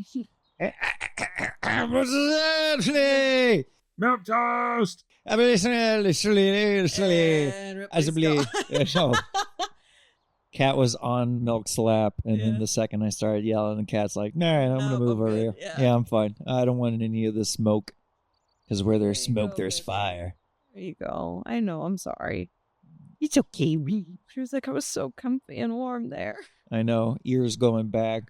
What's happening? MilkToast. Cat was on Milk's lap, and then the second I started yelling, the cat's like, "Nah, I'm gonna move over here. Yeah, I'm fine. I don't want any of this smoke, because where there's smoke, there's fire." There you go. I know. I'm sorry. It's okay. She was like, I was so comfy and warm there. I know. Ears going back.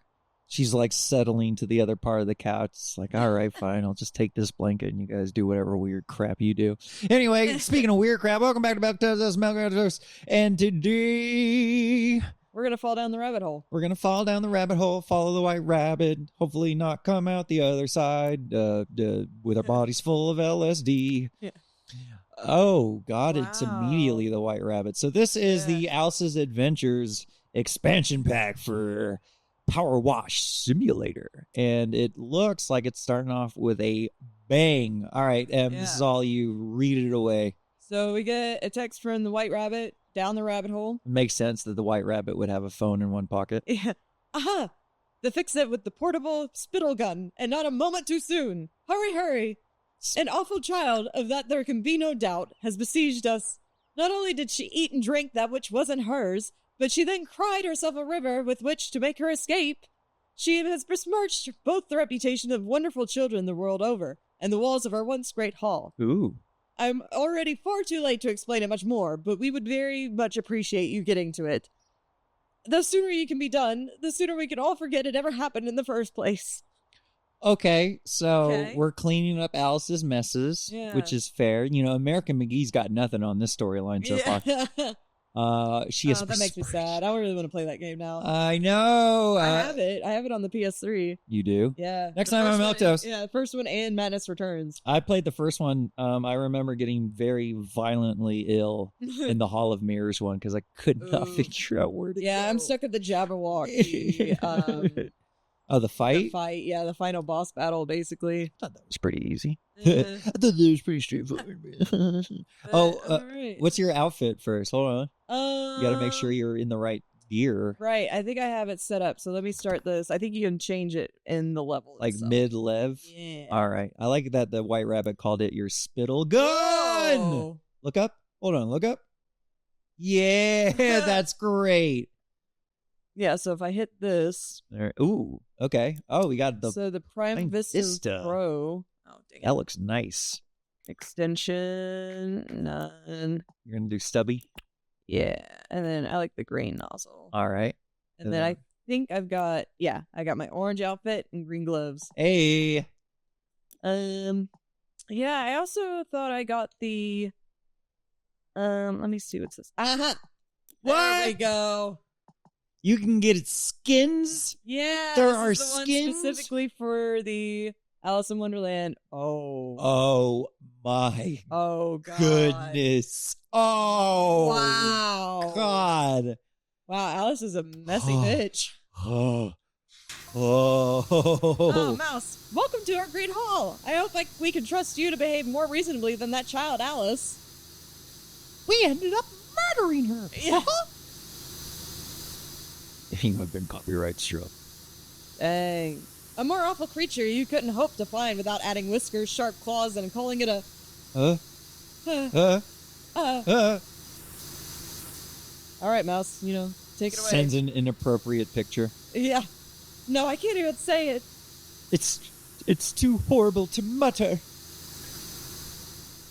She's like settling to the other part of the couch. It's like, all right, fine. I'll just take this blanket and you guys do whatever weird crap you do. Anyway, speaking of weird crap, welcome back to MilkToast. And today we're going to fall down the rabbit hole. We're going to fall down the rabbit hole, follow the white rabbit, hopefully not come out the other side with our bodies full of LSD. Yeah. Oh, God, It's immediately the white rabbit. So this is the Alice's Adventures expansion pack for PowerWash Simulator, and it looks like it's starting off with a bang. All right, this is all you. Read it away. So we get a text from the white rabbit down the rabbit hole. It makes sense that the white rabbit would have a phone in one pocket. Yeah. Aha! The fix it with the portable spittle gun, and not a moment too soon. Hurry, hurry! An awful child, of that there can be no doubt, has besieged us. Not only did she eat and drink that which wasn't hers, but she then cried herself a river with which to make her escape. She has besmirched both the reputation of wonderful children the world over, and the walls of our once great hall. Ooh. I'm already far too late to explain it much more, but we would very much appreciate you getting to it. The sooner you can be done, the sooner we can all forget it ever happened in the first place. Okay, so we're cleaning up Alice's messes, which is fair. You know, American McGee's got nothing on this storyline so far. That makes me sad. I don't really want to play that game now. I know. I have it. I have it on the PS3. You do? Yeah. Next time on MilkToast. Yeah, the first one and Madness Returns. I played the first one. I remember getting very violently ill in the Hall of Mirrors one because I could not figure out where to go. I'm stuck at the Jabberwocky. Oh, the fight? The fight, yeah, the final boss battle, basically. I thought that was pretty easy. I thought that was pretty straightforward. What's your outfit first? Hold on. You got to make sure you're in the right gear. Right, I think I have it set up. So let me start this. I think you can change it in the level. Like mid-lev? Yeah. All right. I like that the white rabbit called it your spittle gun. Whoa. Look up. Hold on. Look up. Yeah, that's great. Yeah, so if I hit this. There. Ooh, okay. Oh, we got the Prime Vista Pro. Oh, dang it. That looks nice. Extension, none. You're going to do stubby? Yeah, and then I like the green nozzle. All right. And then I think I got my orange outfit and green gloves. Hey. Yeah, I also thought I got the, let me see what's this. What? There we go. You can get skins? Yeah. There are skins? Specifically for the Alice in Wonderland. Oh my. Oh, God. Goodness. Oh. Wow. God. Wow, Alice is a messy bitch. Oh, Mouse, welcome to our great hall. I hope we can trust you to behave more reasonably than that child, Alice. We ended up murdering her. Yeah. He would have been copyright struck. Dang. A more awful creature you couldn't hope to find without adding whiskers, sharp claws, and calling it a... All right, Mouse, take it away. Sends an inappropriate picture. Yeah. No, I can't even say it. It's too horrible to mutter.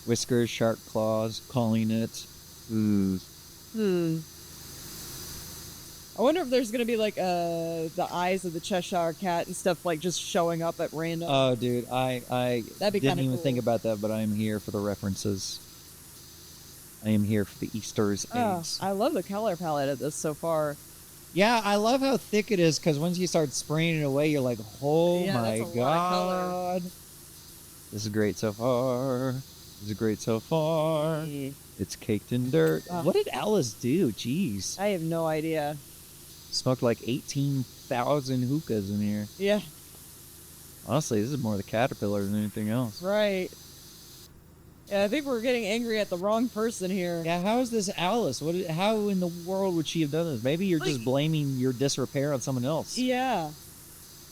Whiskers, sharp claws, calling it... I wonder if there's gonna be like the eyes of the Cheshire Cat and stuff like just showing up at random. Oh, dude, I That'd be didn't even cool. think about that, but I am here for the references. I am here for the Easter's eggs. I love the color palette of this so far. Yeah, I love how thick it is because once you start spraying it away, you're like, oh my that's a God. lot of color. This is great so far. Yeah. It's caked in dirt. What did Alice do? Jeez. I have no idea. Smoked like 18,000 hookahs in here. Yeah. Honestly, this is more the caterpillar than anything else. Right. Yeah, I think we're getting angry at the wrong person here. Yeah, how is this Alice? How in the world would she have done this? Maybe you're just blaming your disrepair on someone else. Yeah.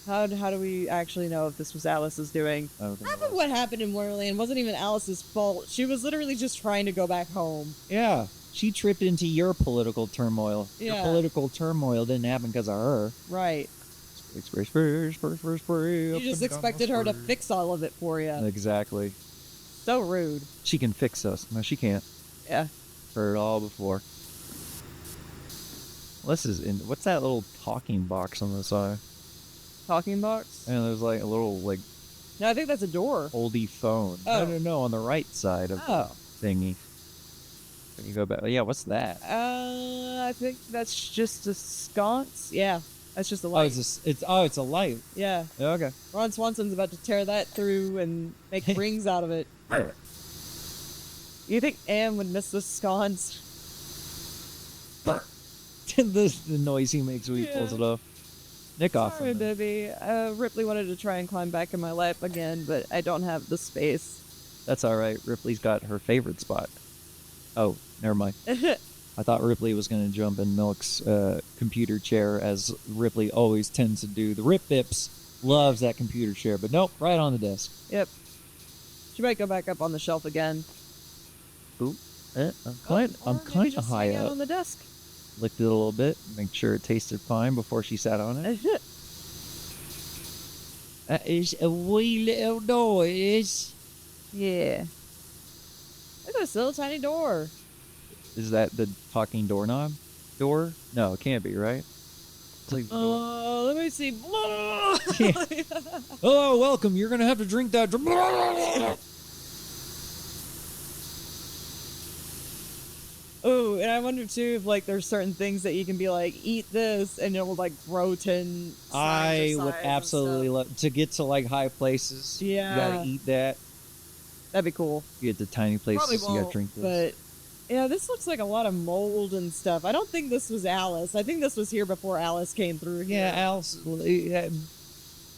How do we actually know if this was Alice's doing? Half of what happened in Wonderland wasn't even Alice's fault. She was literally just trying to go back home. Yeah. She tripped into your political turmoil. Yeah. Your political turmoil didn't happen because of her. Right. You just expected her to fix all of it for you. Exactly. So rude. She can fix us. No, she can't. Yeah. Heard it all before. This is in. What's that little talking box on the side? Talking box? And there's like a little like. No, I think that's a door. Oldie phone. Oh. No, on the right side of the thingy. Can you go back? Yeah, what's that? I think that's just a sconce. Yeah, that's just a light. It's a light. Yeah. Okay. Ron Swanson's about to tear that through and make rings out of it. You think Anne would miss this sconce? the noise he makes when he pulls it off. Nick off. Sorry, baby. Ripley wanted to try and climb back in my lap again, but I don't have the space. That's all right. Ripley's got her favorite spot. Oh, never mind. I thought Ripley was going to jump in Milk's computer chair, as Ripley always tends to do. The Rip Bips loves that computer chair, but nope, right on the desk. Yep. She might go back up on the shelf again. Ooh, I'm kind of high up. On the desk. Licked it a little bit, make sure it tasted fine before she sat on it. That is a wee little noise. Yeah. Look at this little tiny door. Is that the talking doorknob? Door? No, it can't be, right? Like let me see. Hello, welcome. You're gonna have to drink that. Oh, and I wonder too if like there's certain things that you can be like, eat this, and it will like grow 10. I would absolutely love to get to like high places. Yeah, you gotta eat that. That'd be cool. You get to tiny places, you gotta drink this. But yeah, this looks like a lot of mold and stuff. I don't think this was Alice. I think this was here before Alice came through here. Yeah, Alice.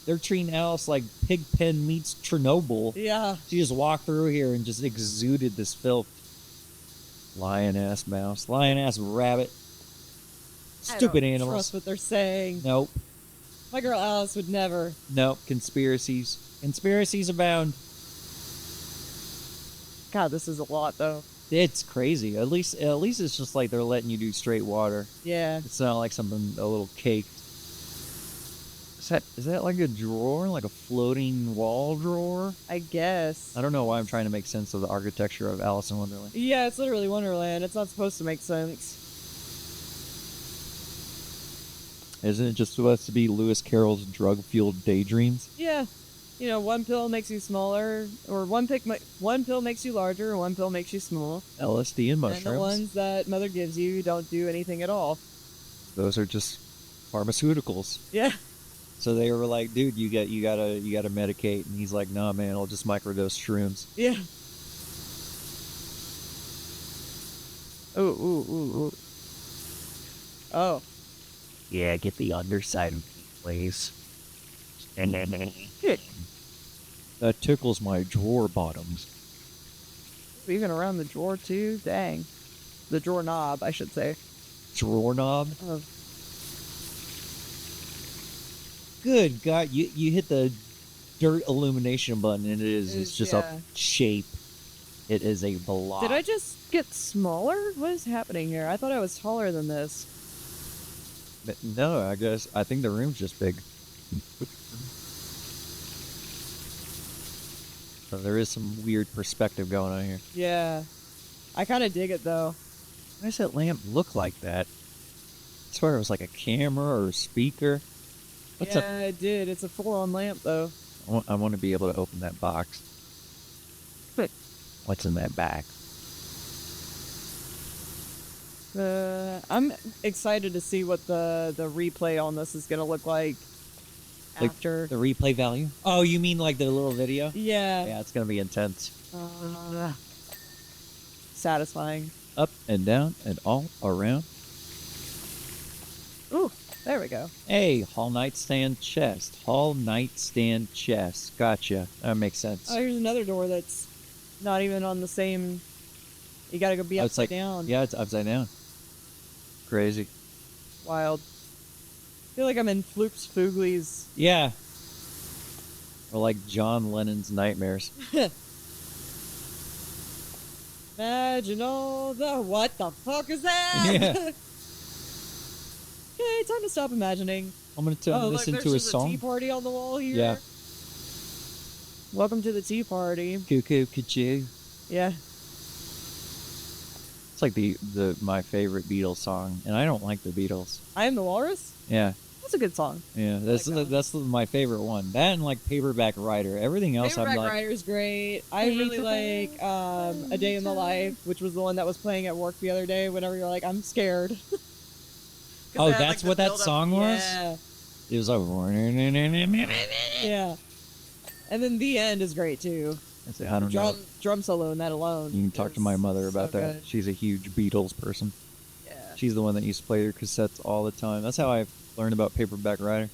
They're treating Alice like Pigpen meets Chernobyl. Yeah. She just walked through here and just exuded this filth. Lion-ass mouse. Lion-ass rabbit. Stupid animals. I don't trust what they're saying. Nope. My girl Alice would never. Nope. Conspiracies. Conspiracies abound. God, this is a lot, though. It's crazy. At least it's just like they're letting you do straight water. Yeah. It's not like something, a little cake. Is that like a drawer? Like a floating wall drawer? I guess. I don't know why I'm trying to make sense of the architecture of Alice in Wonderland. Yeah, it's literally Wonderland. It's not supposed to make sense. Isn't it just supposed to be Lewis Carroll's drug-fueled daydreams? Yeah. You know, one pill makes you smaller, or one pill makes you larger, or one pill makes you small. LSD and mushrooms. And the ones that Mother gives you don't do anything at all. Those are just pharmaceuticals. Yeah. So they were like, dude, you gotta medicate, and he's like, nah, man, I'll just microdose shrooms. Yeah. Ooh. Oh. Yeah, get the underside of me, please. That tickles my drawer bottoms. Even around the drawer too? Dang. The drawer knob, I should say. Drawer knob? Oh. Good God, you hit the dirt illumination button and it's just a shape. It is a block. Did I just get smaller? What is happening here? I thought I was taller than this. But no, I think the room's just big. So there is some weird perspective going on here. Yeah. I kind of dig it though. Why does that lamp look like that? I swear it was like a camera or a speaker. It did. It's a full-on lamp, though. I want to be able to open that box. What's in that bag? I'm excited to see what the replay on this is going to look like after. The replay value? Oh, you mean like the little video? Yeah. Yeah, it's going to be intense. Satisfying. Up and down and all around. Ooh. There we go. Hey, hall nightstand chest. Hall nightstand chest. Gotcha. That makes sense. Oh, here's another door that's not even on the same... You gotta go be upside down. Yeah, it's upside down. Crazy. Wild. feel like I'm in Floops Fooglies. Yeah. Or like John Lennon's Nightmares. Imagine all the... What the fuck is that? Yeah. Okay, time to stop imagining. I'm going to turn this into a song. A tea party on the wall here. Yeah. Welcome to the tea party. Cuckoo, cuckoo. Yeah. It's like my favorite Beatles song, and I don't like the Beatles. I Am the Walrus? Yeah. That's a good song. Yeah, that's my favorite one. That and like Paperback Writer. Everything else I'm like... Paperback Writer's great. I really like A Day in the Life, which was the one that was playing at work the other day whenever you're like, I'm scared. Oh, that's what that song was? Yeah. It was like... Yeah. And then The End is great, too. I don't know. Drum solo in that alone. You can talk to my mother about so that. good. She's a huge Beatles person. Yeah. She's the one that used to play their cassettes all the time. That's how I learned about Paperback Writer.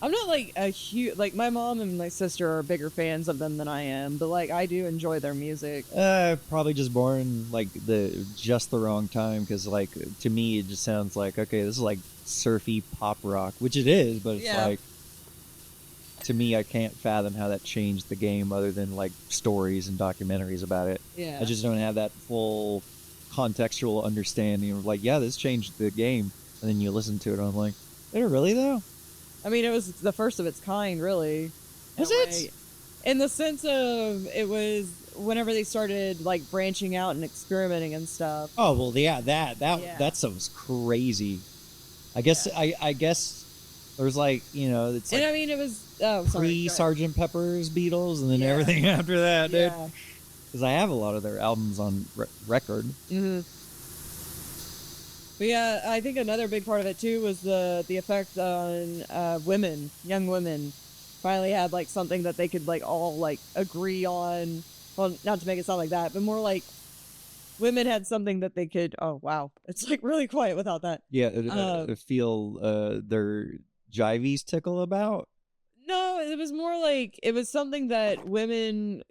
I'm not like a huge... Like, my mom and my sister are bigger fans of them than I am, but like, I do enjoy their music. Probably just born like just the wrong time, because like to me it just sounds like, okay, this is like surfy pop rock, which it is, but it's like, to me, I can't fathom how that changed the game other than like stories and documentaries about it. Yeah. I just don't have that full contextual understanding of like, yeah, this changed the game. And then you listen to it and I'm like, did it really though? I mean, it was the first of its kind, really. Was it? In the sense of, it was whenever they started like branching out and experimenting and stuff. Oh, well, yeah, that stuff was crazy. I guess, I guess there's like, you know, it's like, and I mean, it was pre-Sgt. Pepper's Beatles and then everything after that, dude. Because I have a lot of their albums on record. Mm-hmm. But yeah, I think another big part of it too was the effect on women, young women. Finally had like something that they could like all like agree on. Well, not to make it sound like that, but more like women had something that they could. Oh wow, it's like really quiet without that. Yeah, feel their jivies tickle about. No, it was more like it was something that women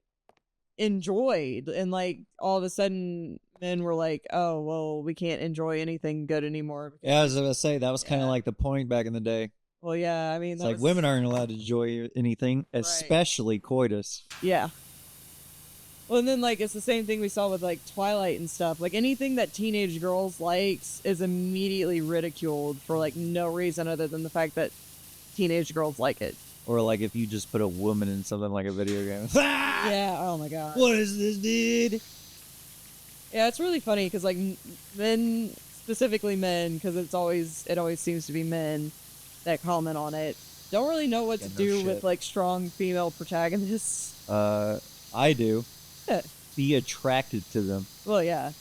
enjoyed, and like all of a sudden men were like, oh well, we can't enjoy anything good anymore. Yeah, I was gonna say that was kind of like the point back in the day. Well, yeah, I mean, it's like women aren't allowed to enjoy anything, especially coitus. Yeah. Well, and then like it's the same thing we saw with like Twilight and stuff. Like anything that teenage girls likes is immediately ridiculed for like no reason other than the fact that teenage girls like it. Or like if you just put a woman in something like a video game. Yeah. Oh my god. What is this, dude? Yeah, it's really funny because like men, specifically men, because it always seems to be men that comment on it. Don't really know what to do with like strong female protagonists. I do. Be attracted to them. Well, yeah.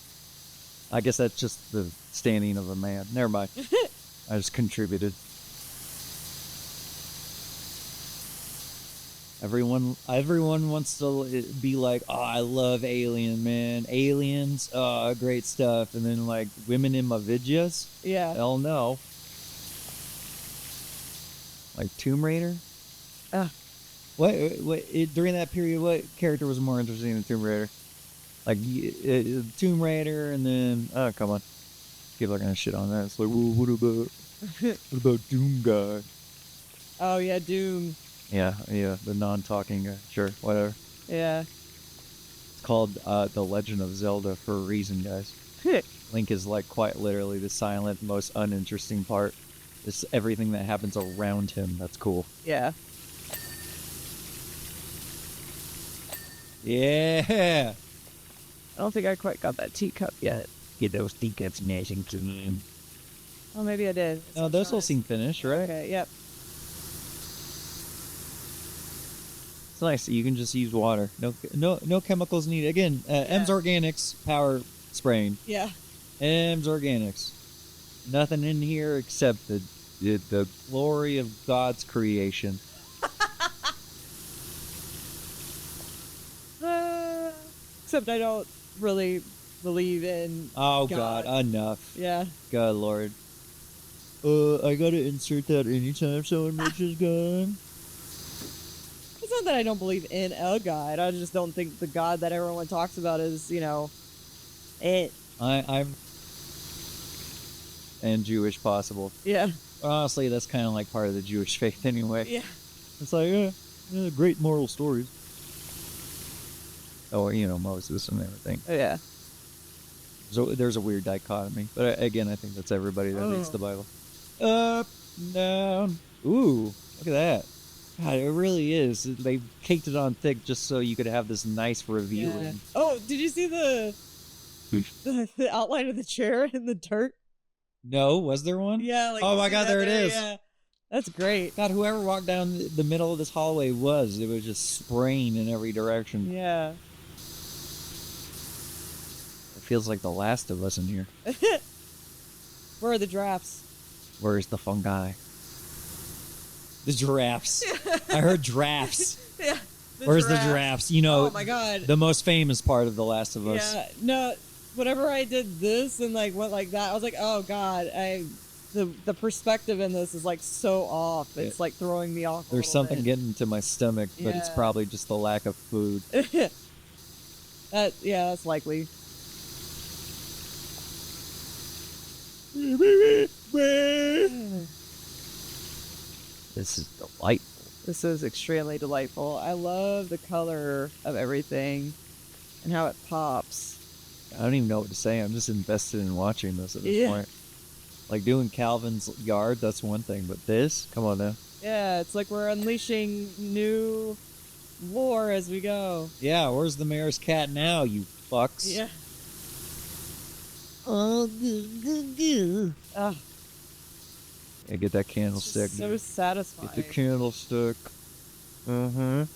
I guess that's just the standing of a man. Never mind. I just contributed. Everyone wants to be like, oh, I love Alien, man. Aliens, great stuff. And then like women in my videos? Yeah. Hell no. Like Tomb Raider? What during that period, what character was more interesting than Tomb Raider? Like Tomb Raider, and then come on, people are gonna shit on that. It's like, well, what about Doom guy? Oh yeah, Doom. Yeah, the non-talking guy. Sure, whatever. Yeah. It's called The Legend of Zelda for a reason, guys. Link is like quite literally the silent, most uninteresting part. It's everything that happens around him that's cool. Yeah. Yeah. I don't think I quite got that teacup yet. Get those teacups nice and clean. Oh, maybe I did. No, those all seem finished, right? Okay, yep. It's nice. You can just use water. No chemicals needed. Again, M's Organics power spraying. Yeah. M's Organics. Nothing in here except the glory of God's creation. Except I don't really believe in God, enough. Yeah. God, Lord. I gotta insert that anytime someone mentions God. It's not that I don't believe in a God. I just don't think the God that everyone talks about is, it. I'm and Jewish possible. Yeah. Honestly, that's kind of like part of the Jewish faith anyway. Yeah. It's like, great moral stories. Oh, Moses and everything. Oh, yeah. So there's a weird dichotomy. But again, I think that's everybody that reads the Bible. Up, down. Ooh, look at that. God, it really is. They caked it on thick just so you could have this nice revealing. Yeah. Oh, did you see the outline of the chair in the dirt? No, was there one? Yeah. Oh my God, there it is. Yeah. That's great. God, whoever walked down the middle of this hallway it was just spraying in every direction. Yeah. It feels like The Last of Us in here. Where are the drafts? Where's the fungi? The giraffes. I heard drafts. Yeah. Where's the giraffes? Oh my God. The most famous part of The Last of Us. Yeah. No, whenever I did this and like went like that, I was like, oh God, the perspective in this is like so off. It's like throwing me off. There's something getting to my stomach, but it's probably just the lack of food. That's likely. This is delightful. This is extremely delightful. I love the color of everything and how it pops. I don't even know what to say. I'm just invested in watching this at this point. Like doing Calvin's yard, that's one thing, but this? Come on now. Yeah, it's like we're unleashing new lore as we go. Yeah, where's the mayor's cat now, you fucks? Yeah. Oh, Ugh. Yeah, get that candlestick. So satisfying. Get the candlestick. Uh-huh.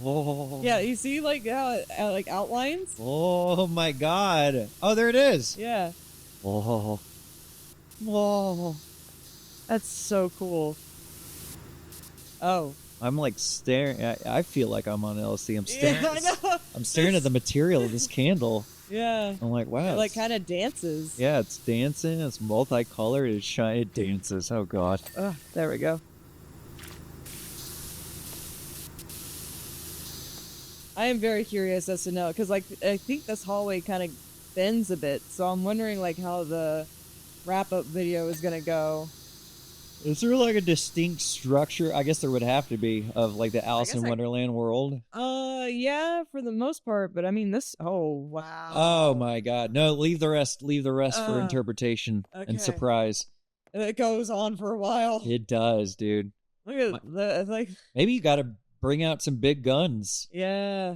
Oh. Yeah, you see like outlines? Oh my God. Oh, there it is. Yeah. Oh. Whoa. That's so cool. Oh. I'm like staring. I feel like I'm on LSD. I'm staring. Yeah, I know. I'm staring at the material of this candle. Yeah. I'm like, wow. It like kind of dances. Yeah, it's dancing. It's multicolored. It's shiny. It dances. Oh God. There we go. I am very curious as to know, because like I think this hallway kind of bends a bit, so I'm wondering like how the wrap-up video is gonna go. Is there like a distinct structure? I guess there would have to be of like the Alice in Wonderland world. Yeah, for the most part, but I mean this. Oh wow. Oh my God. No, leave the rest. Leave the rest for interpretation and surprise. It goes on for a while. It does, dude. Look at the like. Maybe you got to bring out some big guns. Yeah.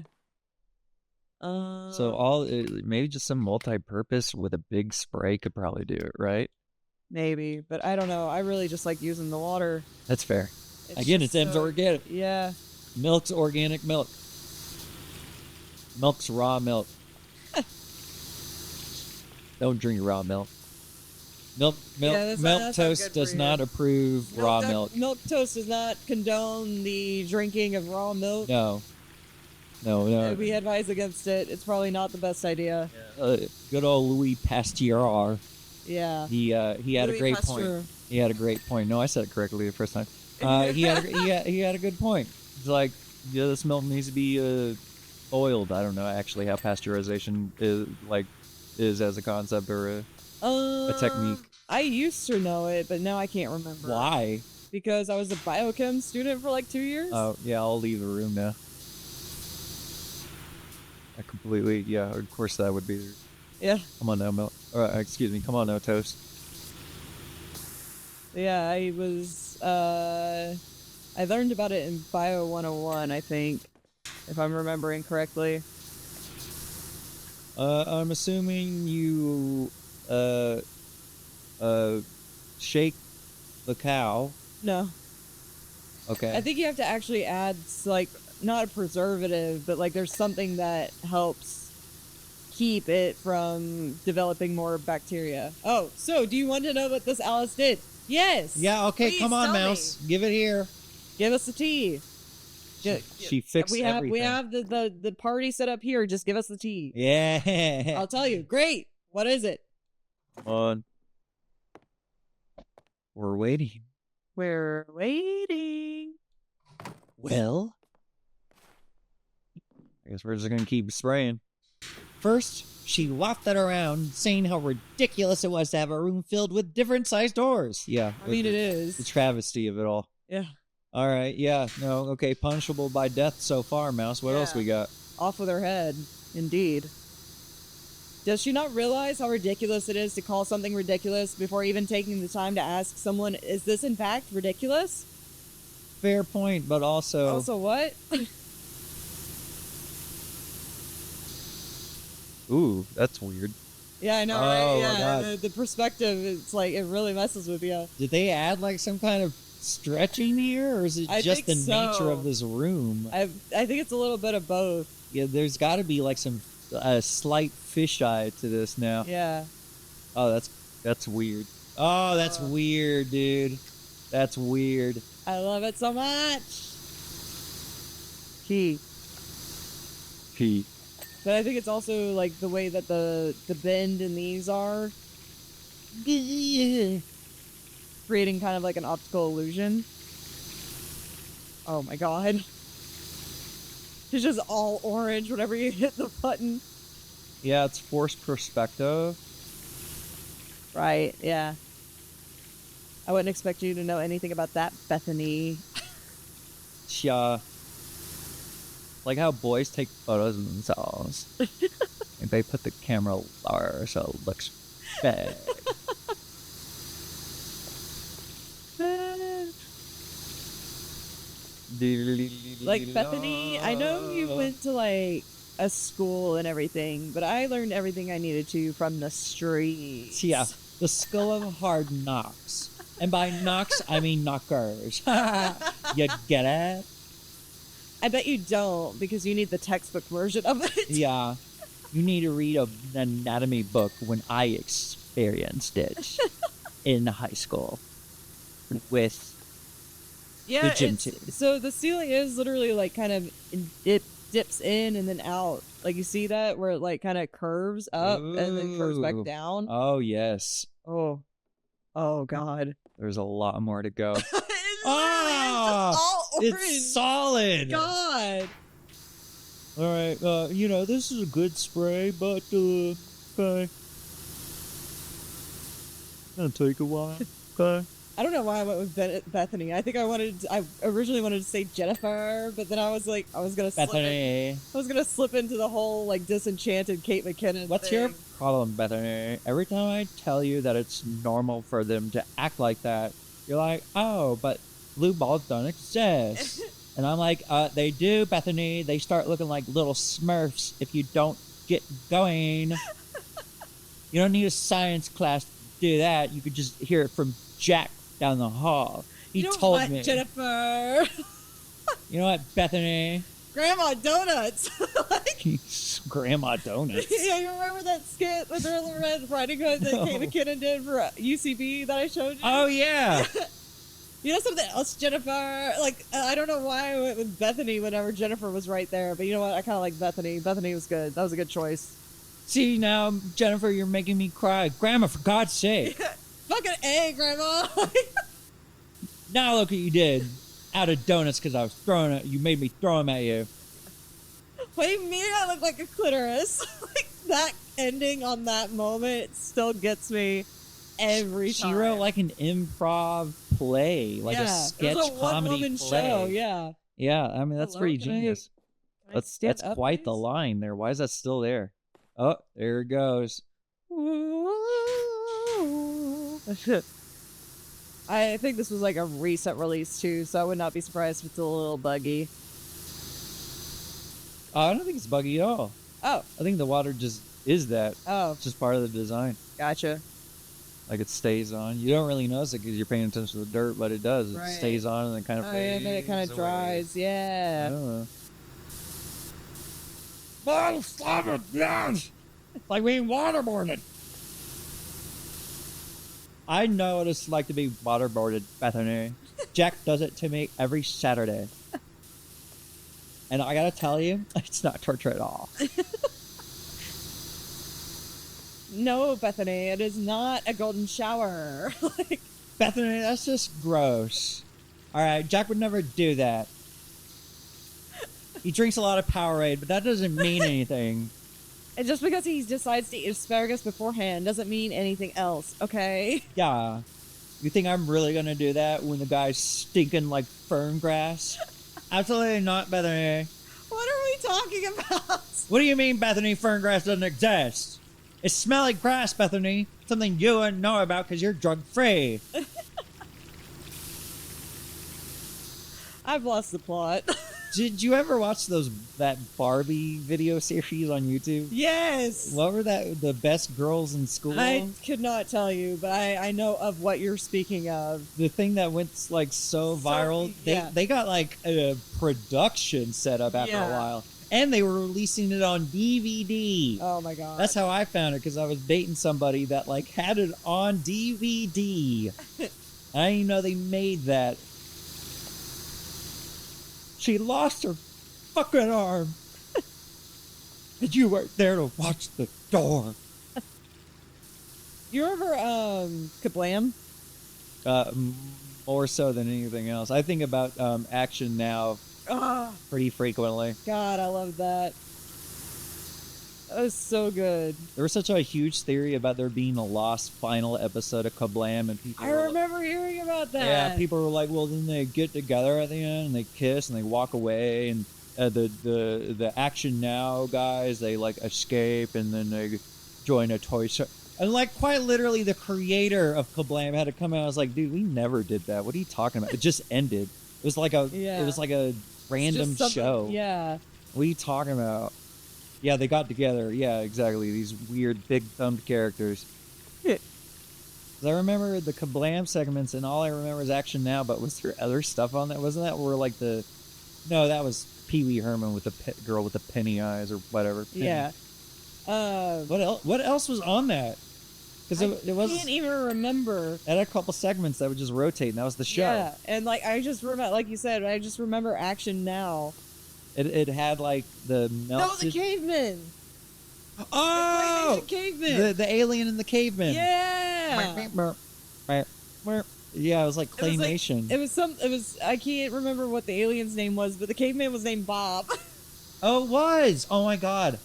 So maybe just some multi-purpose with a big spray could probably do it, right? Maybe, but I don't know. I really just like using the water. That's fair. Again, it's M's organic. Yeah. Milk's organic milk. Milk's raw milk. Don't drink raw milk. MilkToast does not approve raw milk. MilkToast does not condone the drinking of raw milk. No. We advise against it. It's probably not the best idea. Good old Louis Pasteur. Yeah. He had a great point. He had a great point. No, I said it correctly the first time. He had a good point. It's like, yeah, this milk needs to be boiled. I don't know actually how pasteurization is as a concept or a technique. I used to know it, but now I can't remember. Why? Because I was a biochem student for like 2 years. Oh yeah, I'll leave the room now. Of course that would be. Yeah. Come on now, milk. Excuse me. Come on now, toast. Yeah, I learned about it in Bio 101, I think, if I'm remembering correctly. I'm assuming you shake the cow. No. Okay. I think you have to actually add like not a preservative, but like there's something that helps keep it from developing more bacteria. Oh, so do you want to know what this Alice did? Yes. Yeah, okay, please come on, tell Mouse. me. Give it here. Give us the tea. She fixed everything. We have the party set up here. Just give us the tea. Yeah. I'll tell you. Great. What is it? Come on. We're waiting. We're waiting. Well, I guess we're just going to keep spraying. First, She wafted around, saying how ridiculous it was to have a room filled with different sized doors. Yeah. I mean, it is. The travesty of it all. Yeah. All right. Yeah. No. Okay. Punishable by death so far, Mouse. What else we got? Off with her head. Indeed. Does she not realize how ridiculous it is to call something ridiculous before even taking the time to ask someone, is this in fact ridiculous? Fair point, but also... Also what? Ooh, that's weird. Yeah, I know, oh, right? Yeah, God. the perspective, it's like, it really messes with you. Did they add like some kind of stretching here, or is it just the nature of this room? I think it's a little bit of both. Yeah, there's got to be like some slight fisheye to this now. Yeah. Oh, that's weird. Oh, that's weird, dude. That's weird. I love it so much. Key. But I think it's also like the way that the bend in these are creating kind of like an optical illusion. Oh my god. It's just all orange whenever you hit the button. Yeah, it's forced perspective. Right, yeah. I wouldn't expect you to know anything about that, Bethany. Yeah. Like how boys take photos of themselves. And they put the camera lower so it looks bad. Like, Bethany, I know you went to like a school and everything, but I learned everything I needed to from the streets. Yeah, the school of hard knocks. And by knocks, I mean knockers. You get it? I bet you don't, because you need the textbook version of it. Yeah. You need to read an anatomy book when I experienced it in high school with the gym team. So the ceiling is literally like kind of dips in and then out. Like, you see that where it like kind of curves up and then curves back down. Oh, yes. Oh God. There's a lot more to go. all orange. It's solid. God. All right. This is a good spray, but okay. It'll take a while. Okay. I don't know why I went with Bethany. I think I originally wanted to say Jennifer, but then I was like, I was gonna slip into the whole like disenchanted Kate McKinnon. What's your problem, Bethany? Every time I tell you that it's normal for them to act like that, you're like, oh, but blue balls don't exist. And I'm like, they do, Bethany. They start looking like little Smurfs if you don't get going. You don't need a science class to do that. You could just hear it from Jack down the hall. He told me. Jennifer. You know what, Bethany? Grandma Donuts. Grandma Donuts. Yeah, you remember that skit with Earl Red Riding Hood that Kate McKinnon did for UCB that I showed you? Oh, yeah. You know something else, Jennifer? Like, I don't know why I went with Bethany whenever Jennifer was right there, but you know what? I kind of like Bethany. Bethany was good. That was a good choice. See, now, Jennifer, you're making me cry. Grandma, for God's sake. Fucking A, Grandma. Now look what you did. Out of donuts because I was throwing it. You made me throw them at you. What do you mean I look like a clitoris? Like, that ending on that moment still gets me every time. She wrote like an improv play, like a sketch comedy play. Show, yeah. Yeah, I mean, that's pretty genius. That's quite the line there. Why is that still there? Oh, there it goes. I think this was like a recent release too, so I would not be surprised if it's a little buggy. I don't think it's buggy at all. Oh. I think the water just is that. Oh. It's just part of the design. Gotcha. Like it stays on. You don't really notice it because you're paying attention to the dirt, but it does. It stays on and then kind of fades. Yeah, and then it kind of dries. Yeah. I don't know. Bottle stop it, down! Like being waterboarded. I know what it's like to be waterboarded, Bethany. Jack does it to me every Saturday. And I gotta tell you, it's not torture at all. No, Bethany, it is not a golden shower. Bethany, that's just gross. Alright, Jack would never do that. He drinks a lot of Powerade, but that doesn't mean anything. And just because he decides to eat asparagus beforehand doesn't mean anything else, okay? Yeah. You think I'm really gonna do that when the guy's stinking like fern grass? Absolutely not, Bethany. What are we talking about? What do you mean, Bethany? Fern grass doesn't exist. It's smelly grass, Bethany. Something you wouldn't know about because you're drug-free. I've lost the plot. Did you ever watch that Barbie video series on YouTube? Yes. What were the best girls in school? I could not tell you, but I know of what you're speaking of. The thing that went like so viral, they got like a production set up after a while. And they were releasing it on DVD. Oh my god. That's how I found it, because I was dating somebody that like had it on DVD. I didn't even know they made that. She lost her fucking arm. And you weren't there to watch the door. You remember Kablam? More so than anything else. I think about Action Now pretty frequently. God, I love that. That was so good. There was such a huge theory about there being a lost final episode of Kablam, and people. I remember hearing about that. Yeah, people were like, "Well, then they get together at the end and they kiss and they walk away, and the Action Now guys, they like escape and then they join a toy shop." And like quite literally, the creator of Kablam had to come out. I was like, "Dude, we never did that. What are you talking about? It just ended. It was like a random show. Yeah. What are you talking about?" Yeah, they got together. Yeah, exactly. These weird, big-thumbed characters. I remember the Kablam segments, and all I remember is Action Now, but was there other stuff on that? Wasn't that where, like, No, that was Pee Wee Herman with the girl with the penny eyes or whatever. Penny. Yeah. What else was on that? Because it was... I can't even remember. It had a couple segments that would just rotate, and that was the show. Yeah, and, like, I just remember, like you said, I just remember Action Now. It had like the the caveman. Oh, the caveman. The alien and the caveman. Yeah. Yeah, it was like claymation. It was I can't remember what the alien's name was, but the caveman was named Bob. Oh, it was. Oh my god.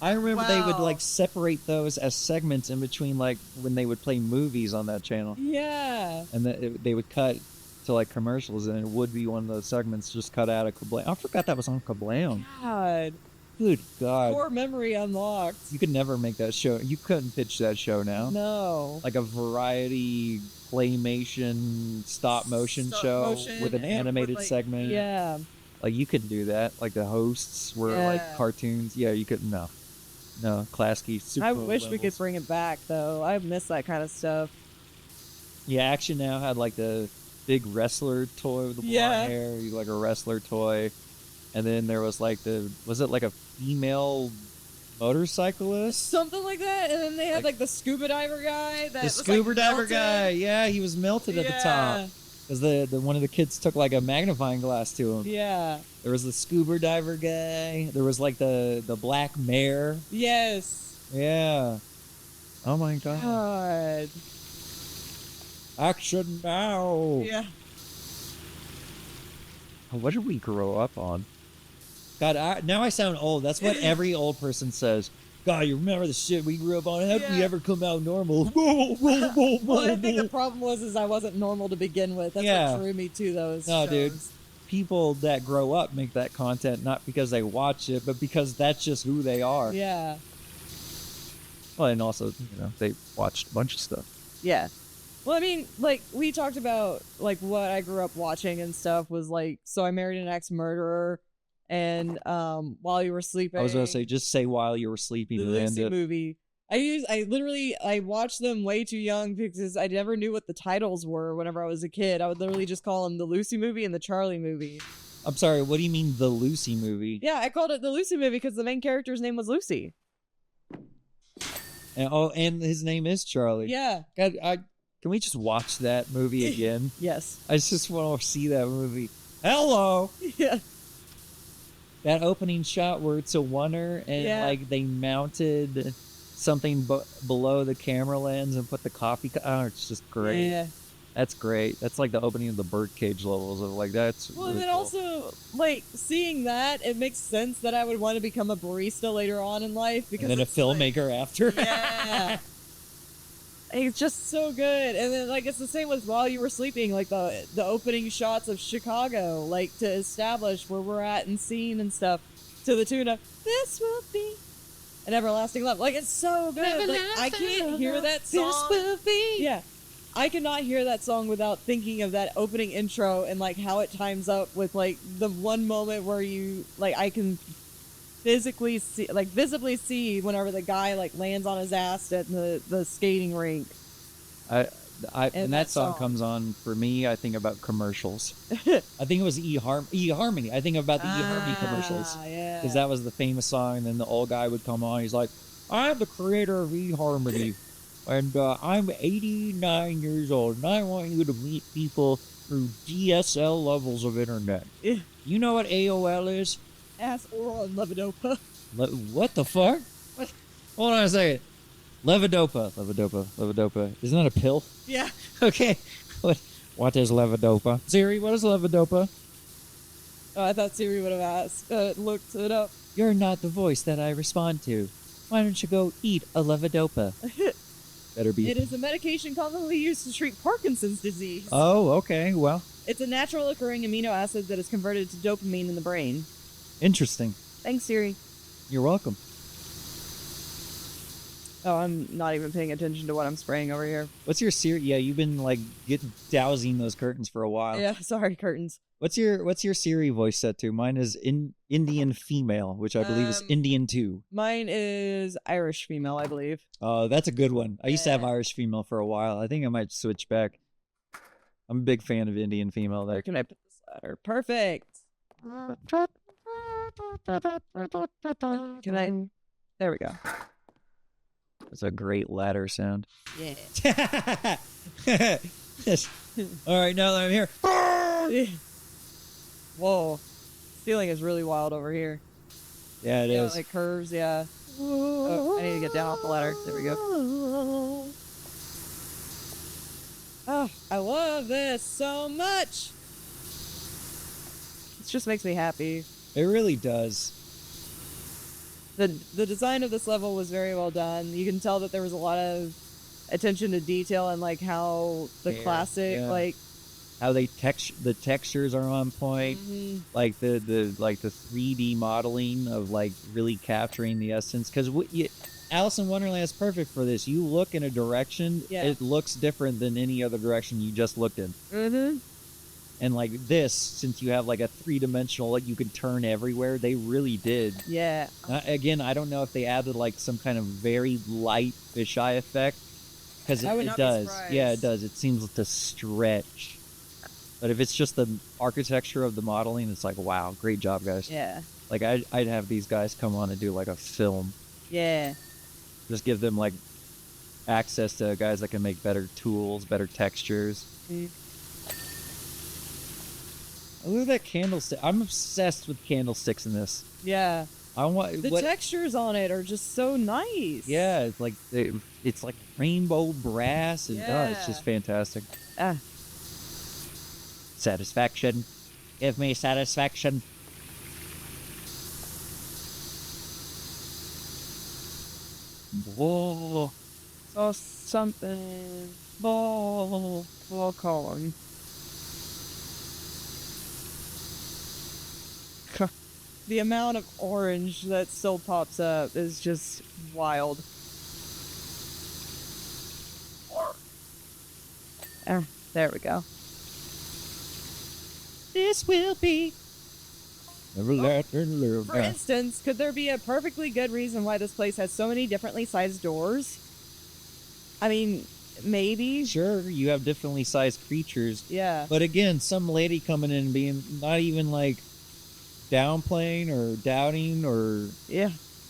I remember they would like separate those as segments in between, like when they would play movies on that channel. Yeah. And they would cut to like commercials, and it would be one of those segments just cut out of Kablam. I forgot that was on Kablam. God. Good God. Core memory unlocked. You could never make that show. You couldn't pitch that show now. No. Like a variety claymation stop motion show with an animated segment. Yeah. Like you couldn't do that. Like the hosts were like cartoons. Yeah, you couldn't. No. Klasky. Super I wish levels. we could bring it back though. I miss that kind of stuff. Yeah, Action Now had like the big wrestler toy with the blonde hair. You like a wrestler toy. And then there was like was it like a female motorcyclist? Something like that. And then they had like the scuba diver guy. The scuba diver guy. Yeah, he was melted at the top. Because the one of the kids took like a magnifying glass to him. Yeah. There was the scuba diver guy. There was like the black mare. Yes. Yeah. Oh my god. God. Action Now. Yeah. What did we grow up on? God, now I sound old. That's what every old person says. God, you remember the shit we grew up on? How did we ever come out normal? Well, I think the problem was I wasn't normal to begin with. That's what drew me to those shows. Dude. People that grow up make that content not because they watch it, but because that's just who they are. Yeah. Well, and also, they watched a bunch of stuff. Yeah. Well, I mean, like, we talked about, like, what I grew up watching and stuff was, like, So I Married an Ex-Murderer and While You Were Sleeping. I was going to say, just say While You Were Sleeping. The Lucy movie. I watched them way too young because I never knew what the titles were whenever I was a kid. I would literally just call them the Lucy movie and the Charlie movie. I'm sorry, what do you mean the Lucy movie? Yeah, I called it the Lucy movie because the main character's name was Lucy. And his name is Charlie. Yeah. God, can we just watch that movie again? Yes. I just want to see that movie. Hello! Yeah. That opening shot where it's a oneer and like they mounted something below the camera lens and put the coffee. Oh, it's just great. Yeah. That's great. That's like the opening of the birdcage levels of like that's. Well, really and then cool. also, like, seeing that, it makes sense that I would want to become a barista later on in life. Because and then a filmmaker after. Yeah. It's just so good. And then, like, it's the same with While You Were Sleeping, like the opening shots of Chicago, like, to establish where we're at and scene and stuff, to the tune of This Will Be an Everlasting Love. Like, it's so good. Like, I can't hear that song. This will be. Yeah. I cannot hear that song without thinking of that opening intro and, like, how it times up with, like, the one moment where you, like, I can visibly see whenever the guy, like, lands on his ass at the skating rink. And that song comes on for me. I think about commercials. I think it was eHarmony. I think about the eHarmony commercials. Yeah. Because that was the famous song. And then the old guy would come on. He's like, I'm the creator of eHarmony. And I'm 89 years old. And I want you to meet people through DSL levels of internet. Yeah. You know what AOL is? Ass oral and levodopa. What the fuck? What? Hold on a second. Levodopa. Isn't that a pill? Yeah. Okay. What is levodopa? Siri, what is levodopa? Oh, I thought Siri would have asked. Looked it up. You're not the voice that I respond to. Why don't you go eat a levodopa? Better be. It is a medication commonly used to treat Parkinson's disease. Oh, okay. Well, it's a natural occurring amino acid that is converted to dopamine in the brain. Interesting. Thanks, Siri. You're welcome. Oh, I'm not even paying attention to what I'm spraying over here. What's your Siri? Yeah, you've been like dousing those curtains for a while. Yeah, sorry, curtains. What's your Siri voice set to? Mine is Indian female, which I believe is Indian too. Mine is Irish female, I believe. Oh, that's a good one. I used to have Irish female for a while. I think I might switch back. I'm a big fan of Indian female. Where can I put this letter? Perfect. Can I? There we go. That's a great ladder sound. Yeah. All right, now that I'm here. Whoa. Ceiling is really wild over here. Yeah, it is. Like curves, yeah. Oh, I need to get down off the ladder. There we go. Oh, I love this so much. It just makes me happy. It really does. The design of this level was very well done. You can tell that there was a lot of attention to detail and like how the classic like how the textures are on point. Mm-hmm. Like the 3D modeling of like really capturing the essence, because Alice in Wonderland is perfect for this. You look in a direction, it looks different than any other direction you just looked in. Mm-hmm. And like this, since you have like a 3-dimensional, like you can turn everywhere, they really did. Yeah. Again, I don't know if they added like some kind of very light fisheye effect, because it does. Yeah, it does. It seems to stretch. But if it's just the architecture of the modeling, it's like, wow, great job, guys. Yeah. Like I'd have these guys come on and do like a film. Yeah. Just give them like access to guys that can make better tools, better textures. Mm. Look at that candlestick. I'm obsessed with candlesticks in this. Yeah. I want the textures on it are just so nice. Yeah, it's like rainbow brass, and it's just fantastic. Satisfaction. Give me satisfaction. Whoa. Saw something. Ball calling. The amount of orange that still pops up is just wild. There we go. This will be everlasting love. For instance, could there be a perfectly good reason why this place has so many differently sized doors? I mean, maybe. Sure, you have differently sized creatures. Yeah. But again, some lady coming in and being not even like downplaying or doubting or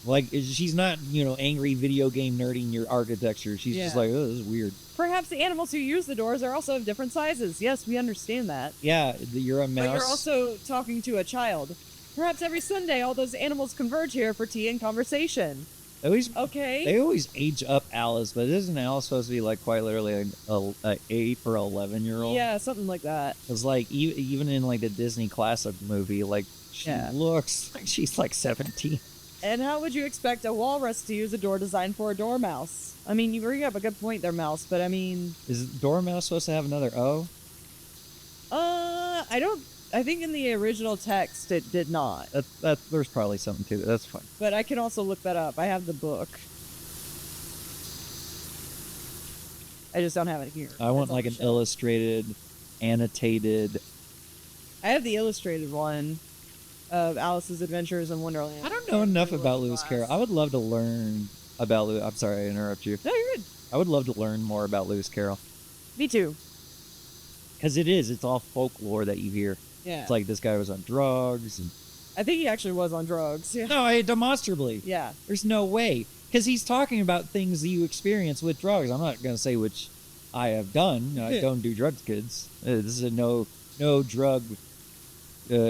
like she's not angry video game nerding your architecture. She's just like, oh, this is weird. Perhaps the animals who use the doors are also of different sizes. Yes, we understand that. Yeah, you're a mouse. But you're also talking to a child. Perhaps every Sunday all those animals converge here for tea and conversation. Okay. They always age up Alice, but isn't Alice supposed to be like quite literally a 8 or 11-year-old? Yeah, something like that. It's like even in like the Disney classic movie, like she looks like she's like 17. And how would you expect a walrus to use a door designed for a dormouse? I mean, you bring up a good point there, Mouse, but I mean... Is dormouse supposed to have another O? I think in the original text it did not. There's probably something to it. That's fine. But I can also look that up. I have the book. I just don't have it here. I want like an illustrated, annotated... I have the illustrated one of Alice's Adventures in Wonderland. I don't know enough about Lewis Carroll. I would love to learn about Lewis. I'm sorry I interrupt you. No, you're good. I would love to learn more about Lewis Carroll. Me too. Because it's all folklore that you hear. Yeah. It's like this guy was on drugs. And... I think he actually was on drugs. Yeah. No, demonstrably. Yeah. There's no way. Because he's talking about things that you experience with drugs. I'm not going to say which I have done. I don't do drugs, kids. This is a no drug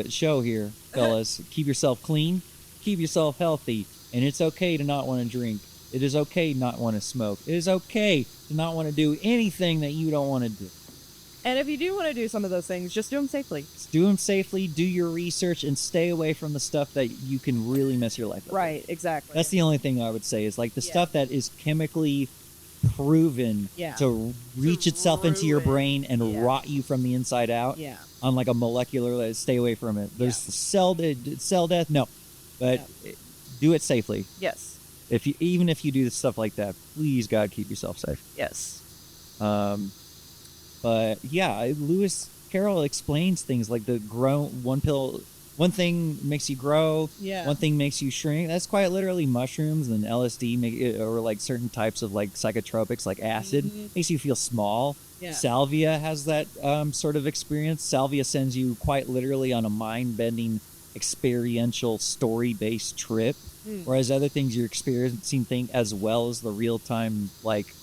show here, fellas. Keep yourself clean. Keep yourself healthy. And it's okay to not want to drink. It is okay to not want to smoke. It is okay to not want to do anything that you don't want to do. And if you do want to do some of those things, just do them safely. Just do them safely, do your research, and stay away from the stuff that you can really mess your life up. Right, exactly. That's the only thing I would say is like the stuff that is chemically proven to reach itself into your brain and rot you from the inside out. Yeah. On like a molecular level, stay away from it. There's cell death, no. But do it safely. Yes. Even if you do stuff like that, please God keep yourself safe. Yes. But yeah, Lewis Carroll explains things like one thing makes you grow, one thing makes you shrink. That's quite literally mushrooms and LSD or like certain types of like psychotropics like acid makes you feel small. Yeah. Salvia has that sort of experience. Salvia sends you quite literally on a mind-bending experiential story-based trip, whereas other things you're experiencing as well as the real-time like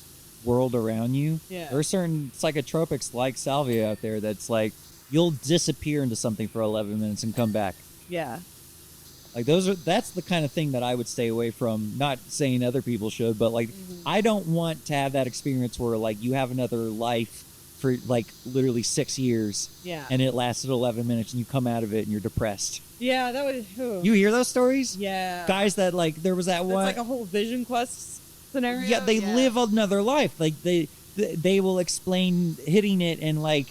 world around you. Yeah. There are certain psychotropics like salvia out there that's like you'll disappear into something for 11 minutes and come back. Yeah. Like that's the kind of thing that I would stay away from. Not saying other people should, but like I don't want to have that experience where like you have another life for like literally 6 years. Yeah. And it lasted 11 minutes and you come out of it and you're depressed. Yeah, that would. You hear those stories? Yeah. Guys that like there was that one. It's like a whole Vision Quest scenario. Yeah, they live another life. Like they will explain hitting it and like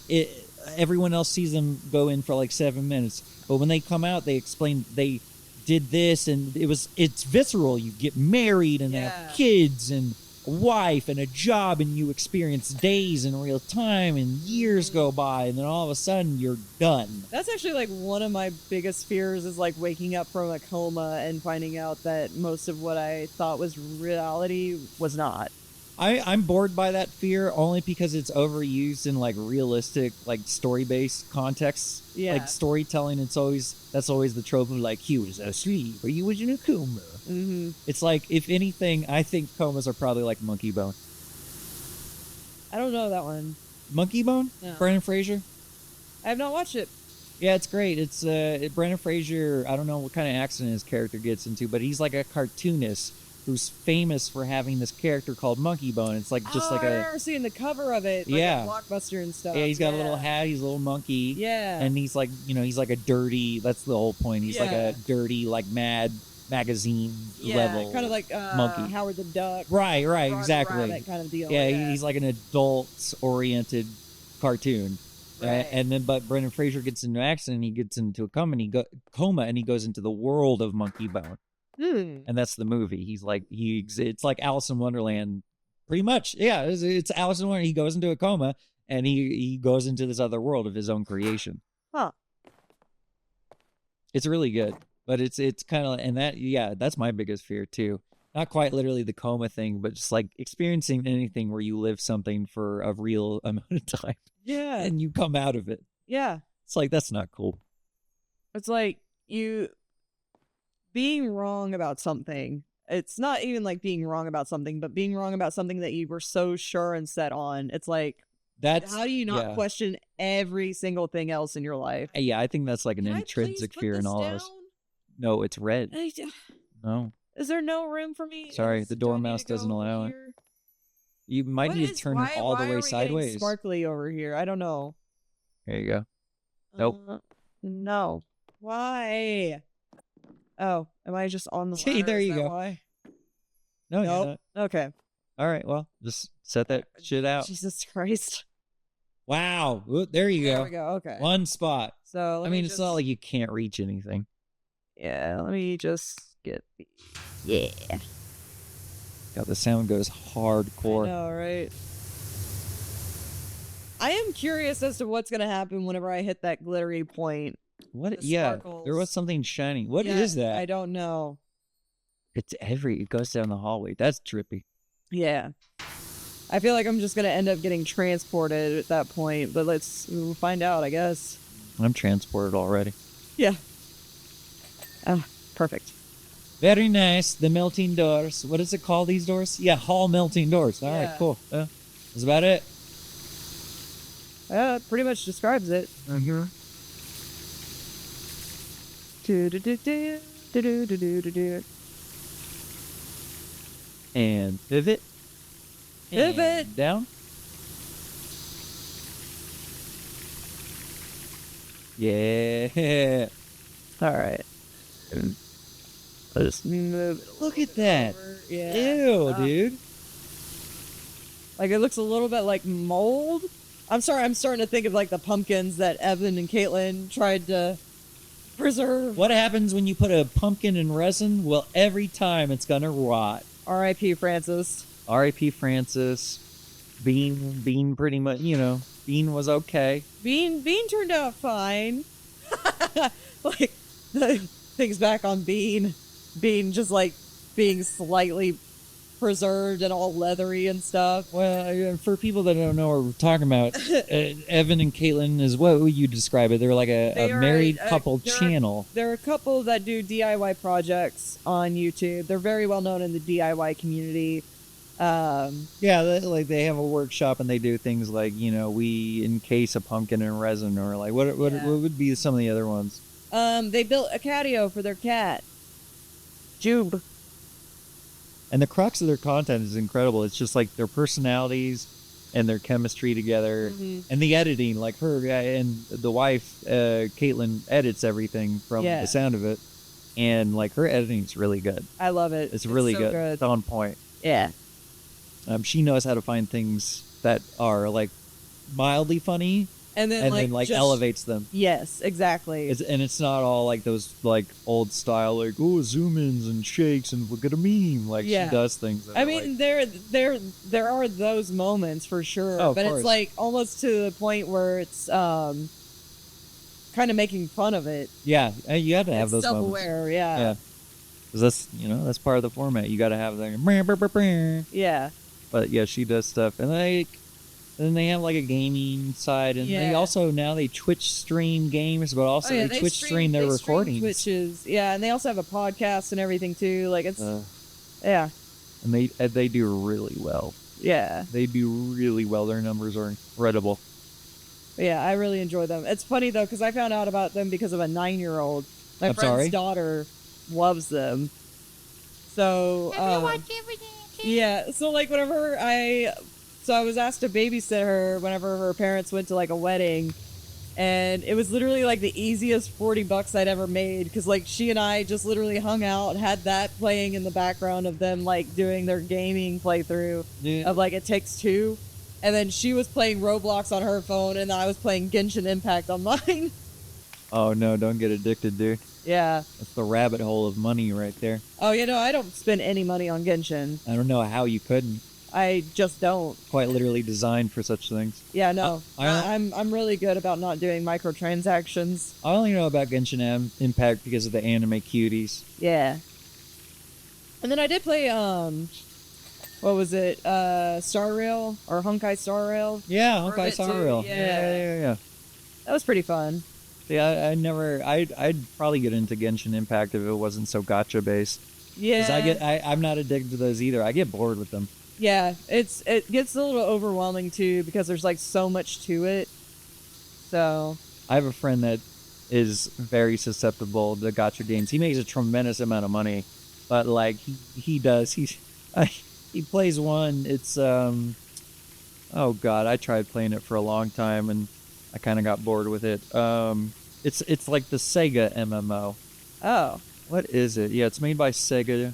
everyone else sees them go in for like 7 minutes. But when they come out, they explain they did this and it's visceral. You get married and have kids and a wife and a job and you experience days in real time and years go by and then all of a sudden you're done. That's actually like one of my biggest fears is like waking up from a coma and finding out that most of what I thought was reality was not. I'm bored by that fear only because it's overused in like realistic, like story-based contexts. Yeah. Like storytelling, that's always the trope of like he was asleep or he was in a coma. Mm-hmm. It's like, if anything, I think comas are probably like Monkey Bone. I don't know that one. Monkey Bone? No. Brendan Fraser? I have not watched it. Yeah, it's great. It's Brendan Fraser. I don't know what kind of accident his character gets into, but he's like a cartoonist who's famous for having this character called Monkey Bone. It's like just like I remember seeing the cover of it, like a Blockbuster and stuff. Yeah, he's got a little hat, he's a little monkey. Yeah. And he's like, he's like a dirty, that's the whole point. He's like a dirty, like Mad magazine level. Kind of like monkey. Howard the Duck. Right, exactly. That kind of deal. Yeah, he's like an adult-oriented cartoon. Right. And then, but Brendan Fraser gets into an accident, he gets into a coma, and he goes into the world of Monkey Bone. And that's the movie. He's like it's like Alice in Wonderland, pretty much. Yeah, it's Alice in Wonderland. He goes into a coma and he goes into this other world of his own creation. Huh. It's really good, but it's kind of, and that's my biggest fear too. Not quite literally the coma thing, but just like experiencing anything where you live something for a real amount of time. Yeah, and you come out of it. Yeah, it's like that's not cool. It's like being wrong about something. It's not even like being wrong about something, but being wrong about something that you were so sure and set on. It's like, how do you not question every single thing else in your life? Yeah, I think that's like an intrinsic fear in all of us. No, it's red. No. Is there no room for me? Sorry, the door do I need mouse to go doesn't allow it. here? You might What need to is- turn why, it all the why way are we getting sideways. sparkly over here. I don't know. There you go. Nope. No. Why? Oh, am I just on the See, ladder? there Is you that go. Why? No, you're Nope. not. Okay. All right, well, just set that shit out. Jesus Christ. Wow. Ooh, there you There go. we go. Okay. One spot. So I mean, it's not like you can't reach anything. Yeah, let me just get the... Yeah. God, the sound goes hardcore. I know, right? I am curious as to what's going to happen whenever I hit that glittery point. What? The Yeah, sparkles. there was something shiny. What is that? I don't know. It goes down the hallway. That's trippy. Yeah. I feel like I'm just going to end up getting transported at that point, but we'll find out, I guess. I'm transported already. Yeah. Perfect. Very nice. The melting doors. What is it called, these doors? Yeah, hall melting doors. All right, cool. That's about it. It pretty much describes it. Mm-hmm. And pivot. Pivot. And down. Yeah. All right. I'll just move it. Look at that. Over. Yeah. Ew, dude. Like, it looks a little bit like mold. I'm sorry, I'm starting to think of, like, the pumpkins that Evan and Caitlin tried to preserve. What happens when you put a pumpkin in resin? Well, every time it's gonna rot. R.I.P. Francis. R.I.P. Francis. Bean pretty much, Bean was okay. Bean turned out fine. Like, things back on Bean. Bean just, like, being slightly preserved and all leathery and stuff. Well, for people that don't know what we're talking about, Evan and Caitlin is what would you describe it? They're like a married couple channel. They're a couple that do DIY projects on YouTube. They're very well known in the DIY community. Yeah, they have a workshop and they do things like, we encase a pumpkin in resin, or like what would be some of the other ones? They built a catio for their cat, Jube. And the crux of their content is incredible. It's just like their personalities and their chemistry together, and the editing. Like her and the wife, Caitlin, edits everything from the sound of it, and like her editing's really good. I love it. It's really so good. It's on point. Yeah. She knows how to find things that are like mildly funny, and then just elevates them. Yes, exactly. It's not all like those like old style like zoom ins and shakes and look at a meme. Like she does things. I mean, there are those moments for sure, but it's like almost to the point where it's kind of making fun of it. Yeah, you have to have those self-aware, moments. Yeah. Because that's that's part of the format. You got to have that. Yeah. But yeah, she does stuff, and then they have like a gaming side, and they also they Twitch stream games, but also they Twitch stream their recordings. Twitches, and they also have a podcast and everything too. Like it's, and they do really well. Yeah, they do really well. Their numbers are incredible. Yeah, I really enjoy them. It's funny though because I found out about them because of a 9-year-old. My friend's daughter loves them. So yeah, so like whenever I was asked to babysit her whenever her parents went to like a wedding, and it was literally like the easiest $40 I'd ever made because like she and I just literally hung out, had that playing in the background of them like doing their gaming playthrough of like It Takes Two, and then she was playing Roblox on her phone and I was playing Genshin Impact on mine. Oh no, don't get addicted, dude. Yeah. That's the rabbit hole of money right there. Oh, I don't spend any money on Genshin. I don't know how you couldn't. I just don't. Quite literally designed for such things. Yeah, no. I'm really good about not doing microtransactions. I only know about Genshin Impact because of the anime cuties. Yeah. And then I did play, what was it? Star Rail or Honkai Star Rail? Yeah, Honkai Star Rail. Yeah. That was pretty fun. Yeah, I'd probably get into Genshin Impact if it wasn't so gacha based. Yeah. Because I'm not addicted to those either. I get bored with them. Yeah, it gets a little overwhelming too because there's like so much to it. So I have a friend that is very susceptible to gacha games. He makes a tremendous amount of money but like he does. He plays one. It's oh god, I tried playing it for a long time and I kind of got bored with it. It's like the Sega MMO. Oh, What is it? Yeah, it's made by Sega,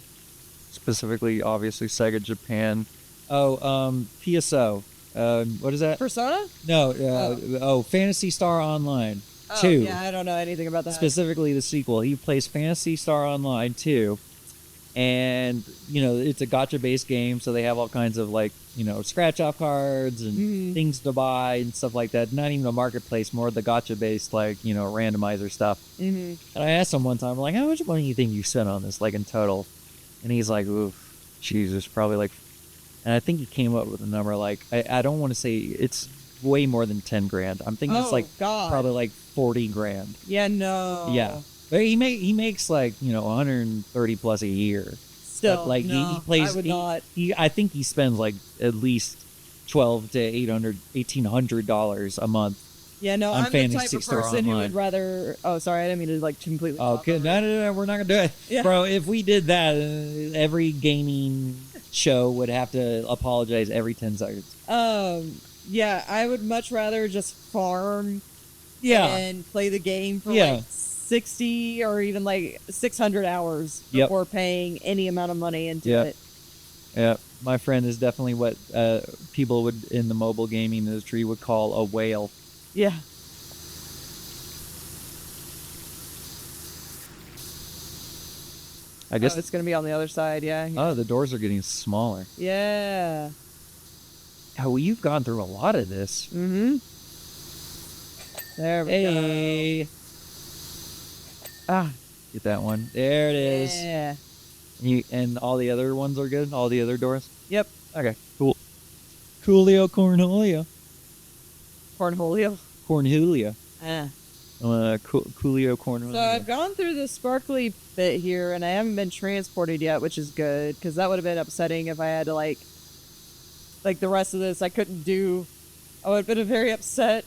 specifically, obviously Sega Japan. Oh, PSO. What is that? Persona? No. Phantasy Star Online Oh, 2. yeah, I don't know anything about that. Specifically the sequel. He plays Phantasy Star Online 2. And, it's a gacha-based game, so they have all kinds of, like, scratch-off cards and things to buy and stuff like that. Not even a marketplace, more the gacha-based, like, randomizer stuff. Mm-hmm. And I asked him one time, like, how much money do you think you spent on this, like, in total? And he's like, oof, Jesus, probably, like... And I think he came up with a number, like, I don't want to say it's way more than 10 grand. I'm thinking it's, like, probably, like, 40 grand. Yeah, no. Yeah. But he makes like 130 plus a year. Still, but, like no, he plays. I would not. I think he spends like at least $1,200 to $1,800 a month. Yeah, no, on I'm the type Phantasy of Star person who Online. would rather. Oh, sorry, I didn't mean to like completely. Okay, no, we're not gonna do it, Yeah. bro. If we did that, every gaming show would have to apologize every 10 seconds. Yeah, I would much rather just farm. Yeah. And play the game for like 60 or even like 600 hours before paying any amount of money into it. Yeah, my friend is definitely what people would in the mobile gaming industry would call a whale. Yeah. I guess it's gonna be on the other side. Yeah. Oh, the doors are getting smaller. Yeah. Oh, well, you've gone through a lot of this. Mm-hmm. There we go. Get that one. There it is. Yeah. And all the other ones are good? All the other doors? Yep. Okay, cool. Coolio Cornholio. Cornholio? Cornholio. Ah. Coolio Cornholio. So I've gone through the sparkly bit here, and I haven't been transported yet, which is good, because that would have been upsetting if I had to, like the rest of this I couldn't do. I would have been very upset.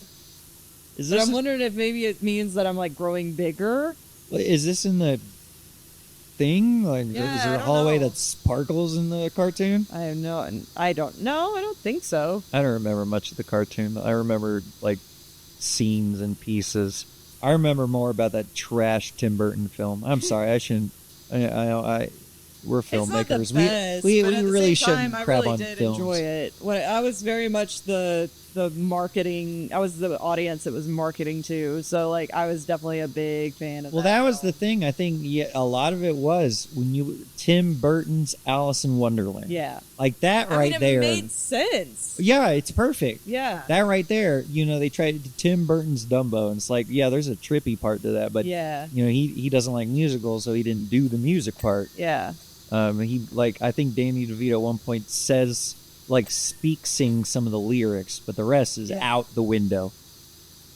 But I'm wondering if maybe it means that I'm, like, growing bigger. Is this in the thing? Like, Yeah, is there a hallway that sparkles in the cartoon? I don't know. I don't think so. I don't remember much of the cartoon. I remember, like, scenes and pieces. I remember more about that trash Tim Burton film. I'm sorry, I shouldn't. We're filmmakers. It's not the best, we but at the really same shouldn't time, crap I on really did films. enjoy it. I was very much the marketing. I was the audience it was marketing to. So like I was definitely a big fan of. Well, that was the thing. I think a lot of it was when Tim Burton's Alice in Wonderland. Yeah, like that right there. It made sense. Yeah, it's perfect. Yeah, that right there. They tried Tim Burton's Dumbo, and it's like, yeah, there's a trippy part to that, but yeah, he doesn't like musicals, so he didn't do the music part. Yeah. I think Danny DeVito at one point says, sings some of the lyrics, but the rest is out the window.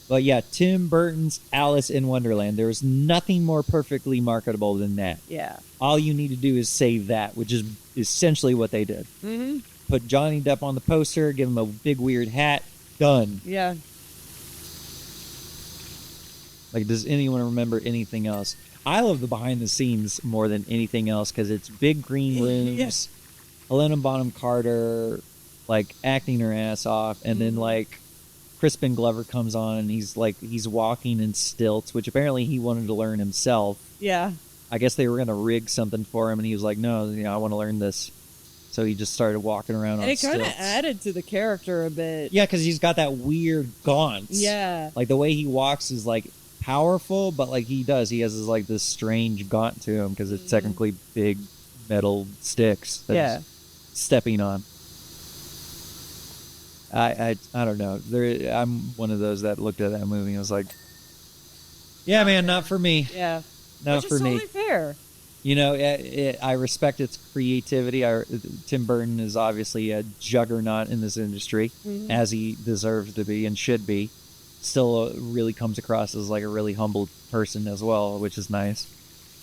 But yeah, Tim Burton's Alice in Wonderland. There is nothing more perfectly marketable than that. Yeah. All you need to do is say that, which is essentially what they did. Mm-hmm. Put Johnny Depp on the poster, give him a big weird hat, done. Yeah. Like, does anyone remember anything else? I love the behind the scenes more than anything else because it's big green rooms, Helena Bonham Carter, acting her ass off, and then Crispin Glover comes on and he's walking in stilts, which apparently he wanted to learn himself. Yeah. I guess they were going to rig something for him, and he was like, no, I want to learn this. So he just started walking around on stilts. And it kind of added to the character a bit. Yeah, because he's got that weird gaunt. Yeah. The way he walks is powerful, but he has this strange gaunt to him because it's technically big metal sticks that he's stepping on. I don't know. I'm one of those that looked at that movie and was like, yeah, man, not for me. Yeah. Not for me. Which is totally fair. I respect its creativity. Tim Burton is obviously a juggernaut in this industry, as he deserves to be and should be. Still really comes across as a really humble person as well, which is nice.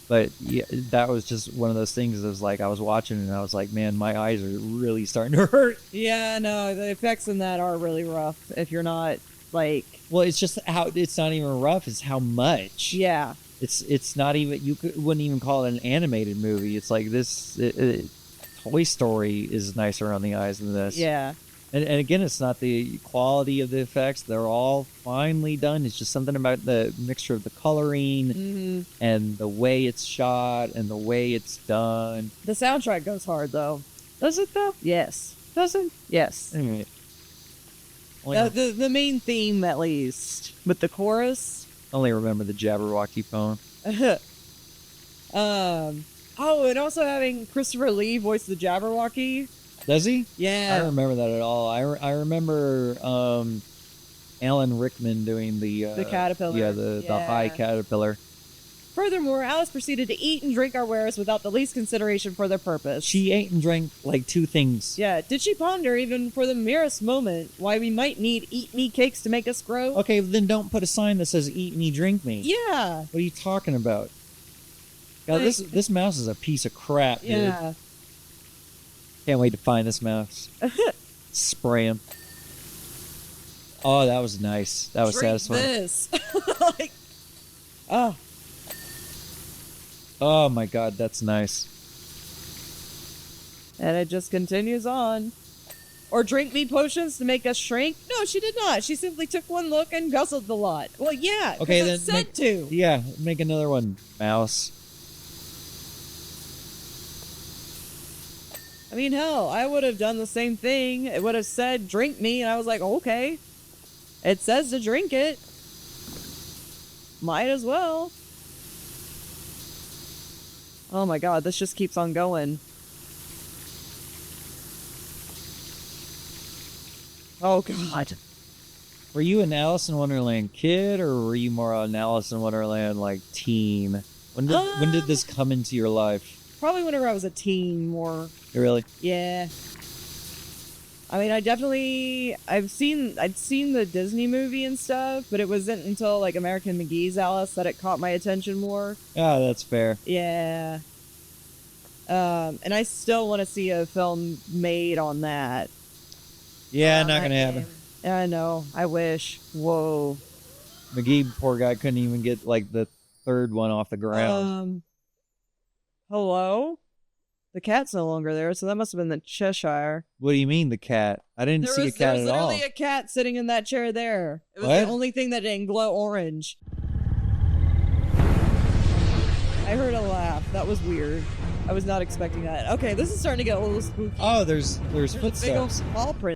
But yeah, that was just one of those things that was I was watching and I was like, man, my eyes are really starting to hurt. Yeah, no, the effects in that are really rough if you're not well, it's just how it's not even rough, it's how much. Yeah. It's not even, wouldn't even call it an animated movie. It's like this. Toy Story is nicer on the eyes than this. Yeah. And again, it's not the quality of the effects. They're all finely done. It's just something about the mixture of the coloring and the way it's shot and the way it's done. The soundtrack goes hard, though. Does it, though? Yes. Does it? Yes. Anyway. The main theme, at least. With the chorus. Only remember the Jabberwocky phone. Oh, and also having Christopher Lee voice the Jabberwocky. Does he? Yeah. I don't remember that at all. I remember Alan Rickman doing the caterpillar. Yeah, the high caterpillar. Furthermore, Alice proceeded to eat and drink our wares without the least consideration for their purpose. She ate and drank like 2 things. Yeah. Did she ponder, even for the merest moment, why we might need eat me cakes to make us grow? Okay, then don't put a sign that says eat me, drink me. Yeah. What are you talking about? God, this mouse is a piece of crap, dude. Yeah. Can't wait to find this mouse. Spray him. Oh, that was nice. That was satisfying. This. Like, oh. Oh my God, that's nice. And it just continues on. Or drink me potions to make us shrink? No, she did not. She simply took one look and guzzled the lot. Well, yeah. Okay, then it's said to. Yeah, make another one, mouse. I mean, hell, I would have done the same thing. It would have said, drink me, and I was like, okay. It says to drink it. Might as well. Oh my God, this just keeps on going. Oh God. Were you an Alice in Wonderland kid, or were you more an Alice in Wonderland, like, teen? When did this come into your life? Probably whenever I was a teen more. Really? Yeah. I mean, I'd seen the Disney movie and stuff, but it wasn't until, like, American McGee's Alice that it caught my attention more. Yeah, that's fair. Yeah. And I still want to see a film made on that. Yeah, not gonna happen. Yeah, I know. I wish. Whoa. McGee, poor guy, couldn't even get, like, the 3rd one off the ground. Hello? The cat's no longer there, so that must have been the Cheshire. What do you mean, the cat? I didn't see a cat at all. There was literally a cat sitting in that chair there. It was the only thing that didn't glow orange. I heard a laugh. That was weird. I was not expecting that. Okay, this is starting to get a little spooky. Oh, there's footsteps. Big old paw print.